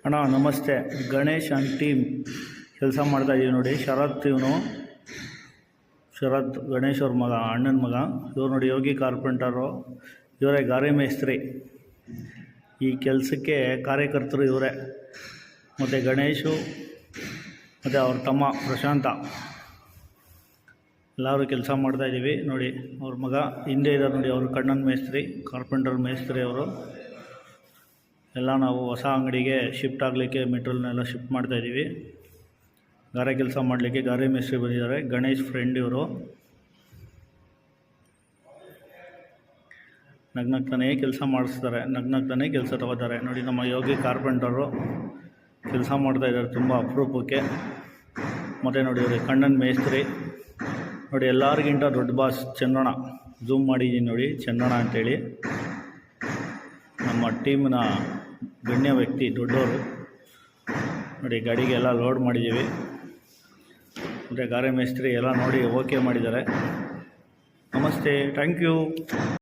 ಅಣ್ಣ ನಮಸ್ತೆ. Ganesh and team ಕೆಲಸ ಮಾಡ್ತಾಯಿದ್ದೀವಿ ನೋಡಿ. ಶರತ್ ಗಣೇಶ್ ಅವ್ರ ಮಗ, ಅಣ್ಣನ ಮಗ. ಇವ್ರು ನೋಡಿ ಯೋಗಿ ಕಾರ್ಪೆಂಟರು, ಇವರೇ ಗಾರೆ ಮೇಸ್ತ್ರಿ. ಈ ಕೆಲಸಕ್ಕೆ ಕಾರ್ಯಕರ್ತರು ಇವರೇ. ಮತ್ತು ಗಣೇಶು ಮತ್ತು ಅವ್ರ ತಮ್ಮ ಪ್ರಶಾಂತ ಎಲ್ಲರೂ ಕೆಲಸ ಮಾಡ್ತಾಯಿದ್ದೀವಿ ನೋಡಿ. ಅವ್ರ ಮಗ ಹಿಂದೆ ಇದ್ದಾರೆ ನೋಡಿ, ಅವರು ಕಣ್ಣನ ಮೇಸ್ತ್ರಿ, ಕಾರ್ಪೆಂಟರ್ ಮೇಸ್ತ್ರಿ ಅವರು. ಎಲ್ಲ ನಾವು ಹೊಸ ಅಂಗಡಿಗೆ ಶಿಫ್ಟ್ ಆಗಲಿಕ್ಕೆ ಮೆಟೀರಿಯಲ್ನೆಲ್ಲ ಶಿಫ್ಟ್ ಮಾಡ್ತಾಯಿದ್ದೀವಿ. ಗಾರೆ ಕೆಲಸ ಮಾಡಲಿಕ್ಕೆ ಗಾರೆ ಮೇಸ್ತ್ರಿ ಬಂದಿದ್ದಾರೆ. ಗಣೇಶ್ ಫ್ರೆಂಡ್ ಇವರು. ನಗ್ನಗ್ತಾನೆ ಕೆಲಸ ಮಾಡಿಸ್ತಾರೆ, ನಗ್ನಗ್ತಾನೆ ಕೆಲಸ ತಗೋತಾರೆ ನೋಡಿ. ನಮ್ಮ ಯೋಗಿ ಕಾರ್ಪೆಂಟರು ಕೆಲಸ ಮಾಡ್ತಾಯಿದ್ದಾರೆ ತುಂಬ ಅಪರೂಪಕ್ಕೆ. ಮತ್ತು ನೋಡಿ ಇವರು ಕಣ್ಣನ ಮೇಸ್ತ್ರಿ ನೋಡಿ. ಎಲ್ಲರಿಗಿಂತ ದೊಡ್ಡ ಬಾಸ್ ಚಂದ್ರಣ್ಣ. ಝೂಮ್ ಮಾಡಿದ್ದೀನಿ ನೋಡಿ, ಚಂದ್ರಣ್ಣ ಅಂತೇಳಿ ನಮ್ಮ ಟೀಮ್ನ ಗಣ್ಯ ವ್ಯಕ್ತಿ, ದೊಡ್ಡವರು ನೋಡಿ. ಗಾಡಿಗೆ ಎಲ್ಲ ಲೋಡ್ ಮಾಡಿದ್ದೀವಿ. ಮತ್ತು ಗಾರೆ ಮೇಸ್ತ್ರಿ ಎಲ್ಲ ನೋಡಿ ಓಕೆ ಮಾಡಿದ್ದಾರೆ. ನಮಸ್ತೆ, ಥ್ಯಾಂಕ್ ಯು.